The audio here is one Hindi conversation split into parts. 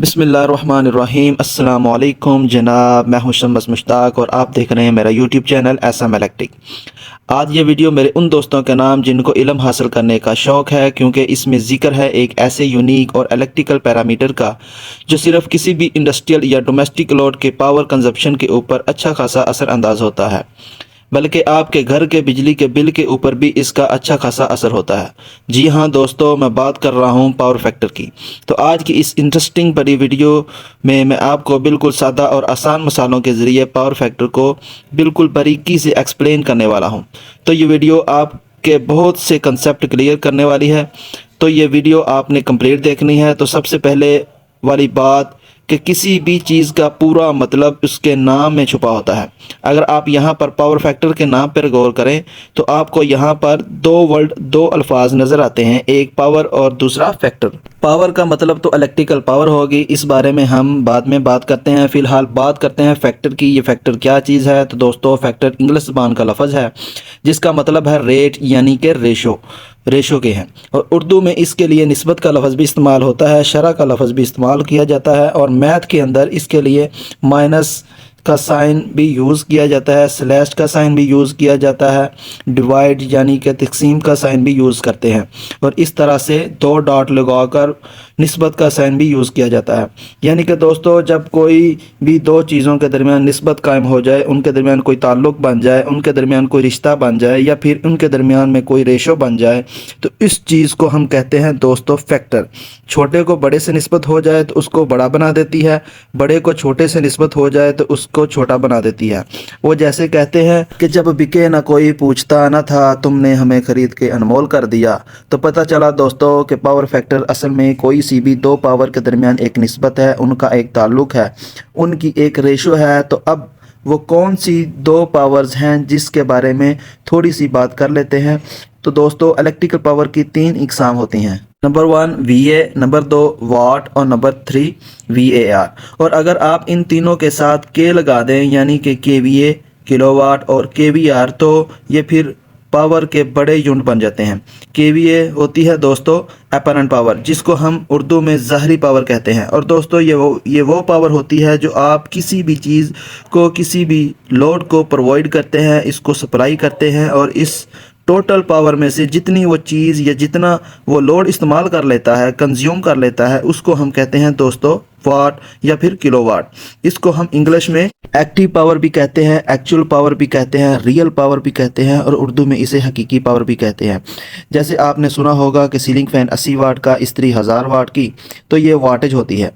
बिस्मिल्लाहिर्रहमानिर्रहीम अस्सलाम वालेकुम जनाब, मैं हूं शम्स मुश्ताक और आप देख रहे हैं मेरा यूट्यूब चैनल एसएम इलेक्ट्रिक। आज ये वीडियो मेरे उन दोस्तों के नाम जिनको इल्म हासिल करने का शौक़ है, क्योंकि इसमें ज़िक्र है एक ऐसे यूनिक और इलेक्ट्रिकल पैरामीटर का जो सिर्फ किसी भी इंडस्ट्रियल या डोमेस्टिक लोड के पावर कंजप्शन के ऊपर अच्छा खासा असर अंदाज होता है, बल्कि आपके घर के बिजली के बिल के ऊपर भी इसका अच्छा खासा असर होता है। जी हाँ दोस्तों, मैं बात कर रहा हूँ पावर फैक्टर की। तो आज की इस इंटरेस्टिंग बड़ी वीडियो में मैं आपको बिल्कुल सादा और आसान मिसालों के ज़रिए पावर फैक्टर को बिल्कुल बारीकी से एक्सप्लेन करने वाला हूँ। तो ये वीडियो आपके बहुत से कंसेप्ट क्लियर करने वाली है। तो ये वीडियो आपने कंप्लीट देखनी है। तो सबसे पहले वाली बात कि किसी भी चीज़ का पूरा मतलब उसके नाम में छुपा होता है। अगर आप यहाँ पर पावर फैक्टर के नाम पर गौर करें तो आपको यहाँ पर दो अल्फाज नज़र आते हैं, एक पावर और दूसरा फैक्टर। पावर का मतलब तो इलेक्ट्रिकल पावर होगी, इस बारे में हम बाद में बात करते हैं। फ़िलहाल बात करते हैं फैक्टर की। ये फैक्टर क्या चीज़ है? तो दोस्तों, फैक्टर इंग्लिश ज़बान का लफ्ज़ है जिसका मतलब है रेट यानी कि रेशो के हैं, और उर्दू में इसके लिए निस्बत का लफ्ज़ भी इस्तेमाल होता है, शरह का लफ्ज़ भी इस्तेमाल किया जाता है, और मैथ के अंदर इसके लिए माइनस का साइन भी यूज़ किया जाता है, स्लैश का साइन भी यूज़ किया जाता है, डिवाइड यानी कि तकसीम का साइन भी यूज़ करते हैं, और इस तरह से दो डॉट लगाकर निस्बत का साइन भी यूज़ किया जाता है। यानी कि दोस्तों, जब कोई भी दो चीज़ों के दरमियान निस्बत कायम हो जाए, उनके दरमियान कोई ताल्लुक़ बन जाए, उनके दरमियान कोई रिश्ता बन जाए, या फिर उनके दरमियान में कोई रेशो बन जाए, तो इस चीज़ को हम कहते हैं दोस्तों फैक्टर। छोटे को बड़े से निस्बत हो जाए तो उसको बड़ा बना देती है, बड़े को छोटे से निस्बत हो जाए तो उसको छोटा बना देती है। वो जैसे कहते हैं कि जब बिके ना कोई पूछता ना था, तुमने हमें ख़रीद के अनमोल कर दिया। तो पता चला दोस्तों कि पावर फैक्टर असल में कोई सी भी दो पावर के दरमियान एक निस्बत है, उनका एक ताल्लुक़ है, उनकी एक रेशो है। तो अब वो कौन सी दो पावर्स हैं जिसके बारे में थोड़ी सी बात कर लेते हैं। तो दोस्तों, इलेक्ट्रिकल पावर की तीन इकसाम होती हैं। नंबर 1 VA, नंबर 2 वाट, और नंबर 3 VAR। और अगर आप इन तीनों के साथ के लगा दें, यानी कि KVA किलोवाट और KVR, तो ये फिर पावर के बड़े यूनिट बन जाते हैं। KVA होती है दोस्तों अपरेंट पावर, जिसको हम उर्दू में ज़ाहरी पावर कहते हैं। और दोस्तों, ये वो पावर होती है जो आप किसी भी चीज़ को, किसी भी लोड को प्रोवाइड करते हैं, इसको सप्लाई करते हैं, और इस टोटल पावर में से जितनी वो चीज़ या जितना वो लोड इस्तेमाल कर लेता है, कंज्यूम कर लेता है, उसको हम कहते हैं दोस्तों वाट या फिर किलोवाट। इसको हम इंग्लिश में एक्टिव पावर भी कहते हैं, एक्चुअल पावर भी कहते हैं, रियल पावर भी कहते हैं, और उर्दू में इसे हकीकी पावर भी कहते हैं। जैसे आपने सुना होगा कि सीलिंग फ़ैन 80 वाट का, इस्त्री 1000 वाट की, तो ये वाटेज होती है।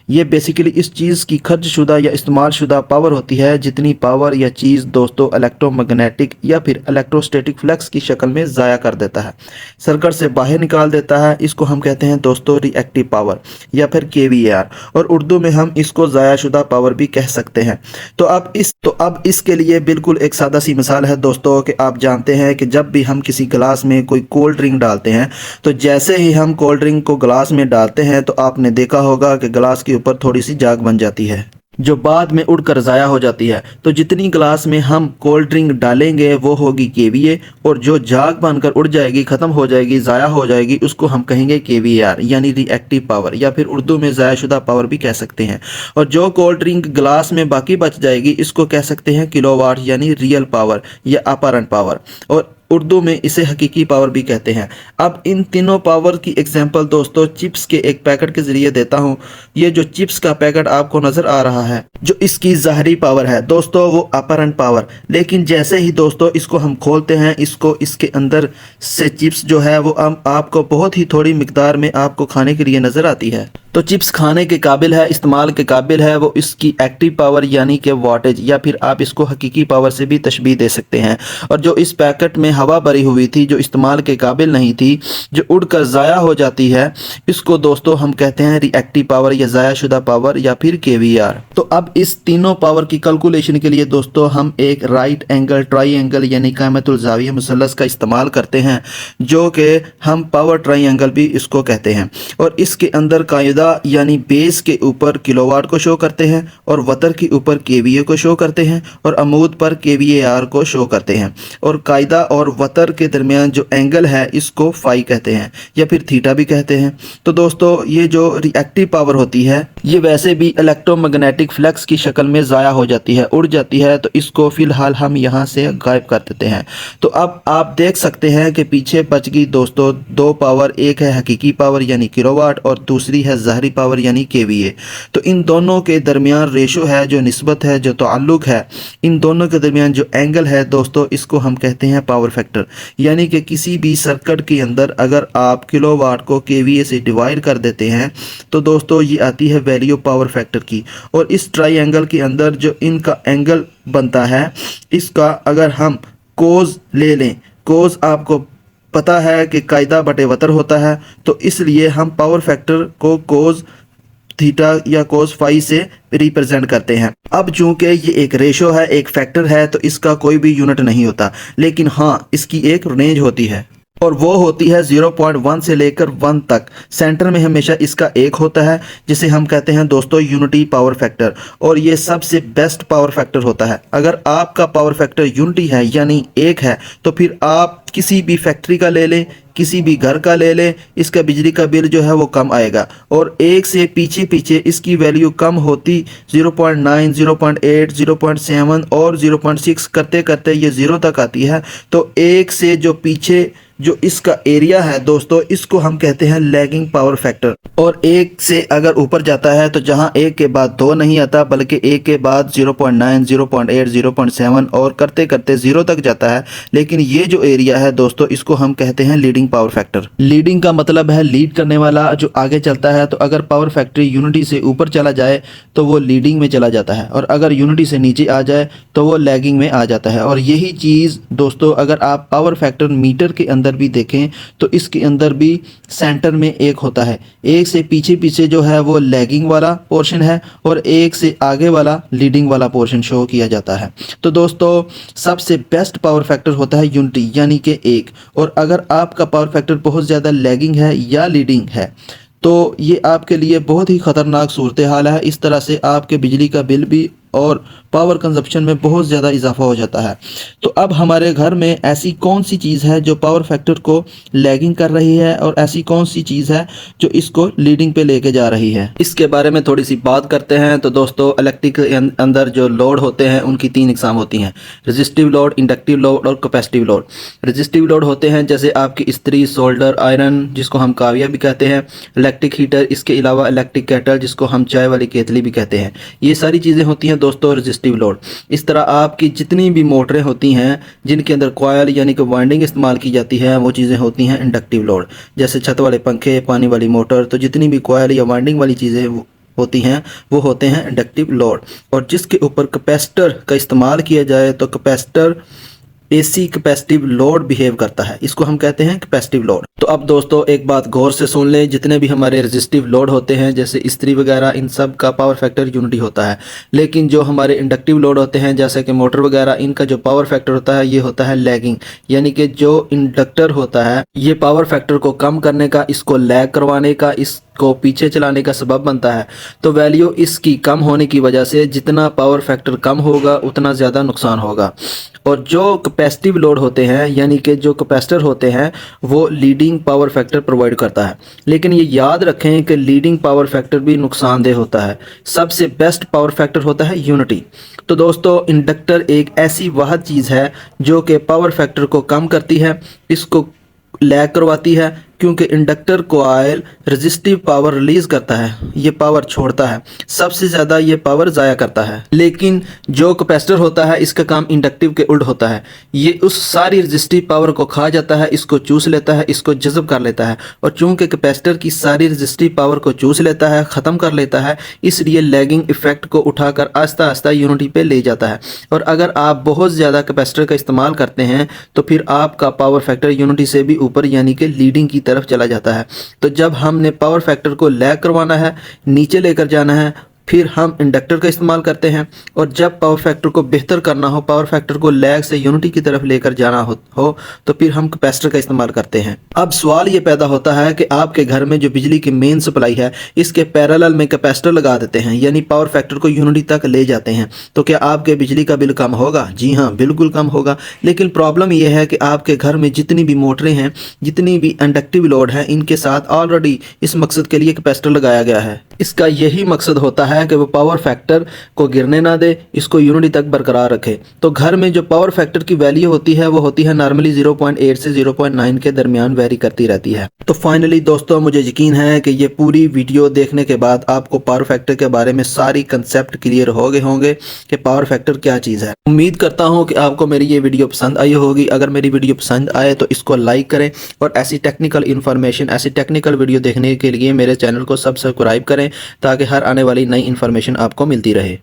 ये बेसिकली इस चीज़ की खर्च शुदा या इस्तेमाल शुदा पावर होती है जितनी पावर या चीज़ दोस्तों इलेक्ट्रोमैग्नेटिक या फिर इलेक्ट्रोस्टैटिक फ्लक्स की शक्ल में ज़ाया कर देता है, सर्किट से बाहर निकाल देता है। इसको हम कहते हैं दोस्तों रिएक्टिव पावर या फिर KVAR, और उर्दू में हम इसको ज़ाया शुदा पावर भी कह सकते हैं। तो अब इसके लिए बिल्कुल एक सादा सी मिसाल है दोस्तों कि आप जानते हैं कि जब भी हम किसी गिलास में कोई कोल्ड ड्रिंक डालते हैं, तो जैसे ही हम कोल्ड ड्रिंक को गिलास में डालते हैं तो आपने देखा होगा कि गिलास के ऊपर थोड़ी सी जाग बन जाती है जो बाद में उड़कर ज़ाया हो जाती है। तो जितनी गिलास में हम कोल्ड ड्रिंक डालेंगे वो होगी KVA, और जो जाग बनकर उड़ जाएगी, ख़त्म हो जाएगी, ज़ाया हो जाएगी, उसको हम कहेंगे KVAR यानी रिएक्टिव पावर, या फिर उर्दू में ज़ाया शुदा पावर भी कह सकते हैं। और जो कोल्ड ड्रिंक गिलास में बाकी बच जाएगी, इसको कह सकते हैं किलोवाट यानी रियल पावर या अपरेंट पावर, और उर्दू में इसे हकीकी पावर भी कहते हैं। अब इन तीनों पावर की एग्जांपल दोस्तों चिप्स के एक पैकेट के ज़रिए देता हूं। ये जो चिप्स का पैकेट आपको नज़र आ रहा है, जो इसकी ज़ाहरी पावर है दोस्तों, वो अपरेंट पावर। लेकिन जैसे ही दोस्तों इसको हम खोलते हैं, इसके अंदर से चिप्स जो है वो आपको बहुत ही थोड़ी मिकदार में आपको खाने के लिए नज़र आती है। तो चिप्स खाने के काबिल है, इस्तेमाल के काबिल है, वो इसकी एक्टिव पावर यानी कि वाटेज, या फिर आप इसको हकीकी पावर से भी तशबीह दे सकते हैं। और जो इस पैकेट में हवा भरी हुई थी, जो इस्तेमाल के काबिल नहीं थी, जो उड़कर ज़ाया हो जाती है, इसको दोस्तों हम कहते हैं रिएक्टिव पावर या ज़ाया शुदा पावर या फिर KVAR। तो अब इस तीनों पावर की कैलकुलेशन के लिए दोस्तों हम एक राइट एंगल ट्राइंगल यानी कायमतुल ज़ाविया मुसल्लस का इस्तेमाल करते हैं, जो कि हम पावर ट्राइंगल भी इसको कहते हैं। और इसके अंदर कायदा यानी बेस के ऊपर किलोवाट को शो करते हैं, और वतर के ऊपर KVA को शो करते हैं, और अमूद पर KVAR को शो करते हैं। और कायदा और वतर के दरमियान जो एंगल है इसको फाई कहते हैं या फिर थीटा भी कहते हैं। तो दोस्तों, ये जो रिएक्टिव पावर होती है ये वैसे भी इलेक्ट्रोमैग्नेटिक फ्लक्स की शक्ल में ज़ाया हो जाती है, उड़ जाती है, तो इसको फ़िलहाल हम यहाँ से गायब कर देते हैं। तो अब आप देख सकते हैं कि पीछे बच गई दोस्तों दो पावर, एक है हकीकी पावर यानी किलोवाट और दूसरी है ज़ाहरी पावर यानी केवीए। तो इन दोनों के दरमियान रेशो है, जो निस्बत है, जो ताल्लुक़ है, इन दोनों के दरमियान जो एंगल है दोस्तों, इसको हम कहते हैं पावर फैक्टर। यानी कि किसी भी सर्किट के अंदर अगर आप किलोवाट को केवीए से डिवाइड कर देते हैं तो दोस्तों ये आती है वैल्यू पावर फैक्टर की। और इस ट्राइंगल के अंदर जो इनका एंगल बनता है, इसका अगर हम कोज ले लें, कोज आपको पता है कि कायदा बटे वतर होता है, तो इसलिए हम पावर फैक्टर को कोज थीटा या कोस फाई से रिप्रेजेंट करते हैं। अब चूंकि ये एक रेशो है, एक फैक्टर है, तो इसका कोई भी यूनिट नहीं होता, लेकिन हाँ इसकी एक रेंज होती है और वो होती है 0.1 से लेकर 1 तक। सेंटर में हमेशा इसका एक होता है जिसे हम कहते हैं दोस्तों यूनिटी पावर फैक्टर, और ये सबसे बेस्ट पावर फैक्टर होता है। अगर आपका पावर फैक्टर यूनिटी है यानी एक है, तो फिर आप किसी भी फैक्ट्री का ले लें, किसी भी घर का ले लें, इसका बिजली का बिल जो है वो कम आएगा। और एक से पीछे पीछे इसकी वैल्यू कम होती 0.9, 0.8, 0.7 और 0.6 करते करते ये 0 तक आती है। तो एक से जो पीछे जो इसका एरिया है दोस्तों, इसको हम कहते हैं लैगिंग पावर फैक्टर। और एक से अगर ऊपर जाता है तो जहां एक के बाद दो नहीं आता, बल्कि एक के बाद 0.9, 0.8, 0.7 और करते करते 0 तक जाता है। लेकिन ये जो एरिया है दोस्तों, इसको हम कहते हैं लीडिंग पावर फैक्टर। लीडिंग का मतलब है लीड करने वाला, जो आगे चलता है। तो अगर पावर फैक्टर यूनिटी से ऊपर चला जाए तो वो लीडिंग में चला जाता है, और अगर यूनिटी से नीचे आ जाए तो वो लैगिंग में आ जाता है। और यही चीज़ दोस्तों अगर आप पावर फैक्टर मीटर के अंदर भी देखें तो इसके अंदर भी सेंटर में एक होता है। एक से पीछे पीछे जो है वो लैगिंग वाला पोर्शन है और एक से आगे वाला लीडिंग वाला पोर्शन शो किया जाता है। तो दोस्तों सबसे बेस्ट पावर फैक्टर होता है यूनिटी यानी कि एक। और अगर आपका पावर फैक्टर बहुत ज़्यादा लैगिंग है या लीडिंग है तो ये आपके लिए बहुत ही ख़तरनाक सूरत हाल है। इस तरह से आपके बिजली का बिल भी और पावर कंजप्शन में बहुत ज़्यादा इजाफा हो जाता है। तो अब हमारे घर में ऐसी कौन सी चीज़ है जो पावर फैक्टर को लैगिंग कर रही है और ऐसी कौन सी चीज़ है जो इसको लीडिंग पे लेके जा रही है, इसके बारे में थोड़ी सी बात करते हैं। तो दोस्तों इलेक्ट्रिक के अंदर जो लोड होते हैं उनकी 3 इकसाम होती हैं, रेजिस्टिव लोड, इंडक्टिव लोड और कैपेसिटिव लोड। रेजिस्टिव लोड होते हैं जैसे आपकी इस्त्री, सोल्डर, आयरन जिसको हम काविया भी कहते हैं, इलेक्ट्रिक हीटर, इसके अलावा इलेक्ट्रिक केटल जिसको हम चाय वाली केतली भी कहते हैं। ये सारी चीज़ें होती हैं दोस्तों रेजिस्टिव लोड। इस तरह आपकी जितनी भी मोटरें होती हैं जिनके अंदर कॉयल यानी कि वाइंडिंग इस्तेमाल की जाती है, वो चीज़ें होती हैं इंडक्टिव लोड। जैसे छत वाले पंखे, पानी वाली मोटर, तो जितनी भी कॉयल या वाइंडिंग वाली चीज़ें होती हैं वो होते हैं इंडक्टिव लोड। और जिसके ऊपर कैपेसिटर का इस्तेमाल किया जाए तो capacitor AC capacitive load behave करता है, इसको हम कहते हैं कैपेसिटिव लोड। तो अब दोस्तों एक बात गौर से सुन लें, जितने भी हमारे रेजिस्टिव लोड होते हैं जैसे इस्त्री वगैरह, इन सब का पावर फैक्टर यूनिटी होता है। लेकिन जो हमारे इंडक्टिव लोड होते हैं जैसे कि मोटर वगैरह, इनका जो पावर फैक्टर होता है ये होता है लैगिंग। यानी कि जो इंडक्टर होता है ये पावर फैक्टर को कम करने का, इसको लैग करवाने का, इसको पीछे चलाने का सबब बनता है। तो वैल्यू इसकी कम होने की वजह से जितना पावर फैक्टर कम होगा उतना ज़्यादा नुकसान होगा। और जो कैपेसिटिव लोड होते हैं यानी कि जो कैपेसिटर होते हैं वो लीडिंग पावर फैक्टर प्रोवाइड करता है। लेकिन ये याद रखें कि लीडिंग पावर फैक्टर भी नुकसानदेह होता है। सबसे बेस्ट पावर फैक्टर होता है यूनिटी। तो दोस्तों इंडक्टर एक ऐसी वाहद चीज़ है जो कि पावर फैक्टर को कम करती है, इसको लैग करवाती है, क्योंकि inductor coil resistive power release करता है, ये पावर छोड़ता है, सबसे ज़्यादा ये पावर ज़ाया करता है। लेकिन जो कैपेसिटर होता है इसका काम इंडक्टिव के उल्ट होता है, ये उस सारी रेजिस्टिव पावर को खा जाता है, इसको चूस लेता है, इसको जज़ब कर लेता है। और चूंकि कैपेसिटर की सारी रेजिस्टिव पावर को चूस लेता है, ख़त्म कर लेता है, इसलिए लैगिंग इफेक्ट को उठाकर आहिस्ता आहिस्ता यूनिटी पे ले जाता है। और अगर आप बहुत ज़्यादा कैपेसिटर का इस्तेमाल करते हैं तो फिर आपका पावर फैक्टर यूनिटी से भी ऊपर यानी कि लीडिंग की तरफ चला जाता है। तो जब हमने पावर फैक्टर को लैग करवाना है, नीचे लेकर जाना है, फिर हम इंडक्टर का इस्तेमाल करते हैं। और जब पावर फैक्टर को बेहतर करना हो, पावर फैक्टर को लैग से यूनिटी की तरफ लेकर जाना हो तो फिर हम कैपेसिटर का इस्तेमाल करते हैं। अब सवाल ये पैदा होता है कि आपके घर में जो बिजली की मेन सप्लाई है इसके पैरेलल में कैपेसिटर लगा देते हैं, यानी पावर फैक्टर को यूनिटी तक ले जाते हैं, तो क्या आपके बिजली का बिल कम होगा? जी हाँ, बिल्कुल कम होगा। लेकिन प्रॉब्लम यह है कि आपके घर में जितनी भी मोटरें हैं, जितनी भी इंडक्टिव लोड है, इनके साथ ऑलरेडी इस मकसद के लिए कैपेसिटर लगाया गया है। इसका यही मकसद होता है कि वो पावर फैक्टर को गिरने ना दे, इसको यूनिटी तक बरकरार रखे। तो घर में जो पावर फैक्टर की वैल्यू होती है वो होती है नॉर्मली 0.8 से 0.9 के दरमियान वेरी करती रहती है। तो फाइनली दोस्तों, मुझे यकीन है कि ये पूरी वीडियो देखने के बाद आपको पावर फैक्टर के बारे में सारी कंसेप्ट क्लियर हो गए होंगे कि पावर फैक्टर क्या चीज़ है। उम्मीद करता हूँ कि आपको मेरी ये वीडियो पसंद आई होगी। अगर मेरी वीडियो पसंद आए तो इसको लाइक करें और ऐसी टेक्निकल इन्फॉर्मेशन, ऐसी टेक्निकल वीडियो देखने के लिए मेरे चैनल को सब्सक्राइब करें ताकि हर आने वाली नई इन्फॉर्मेशन आपको मिलती रहे।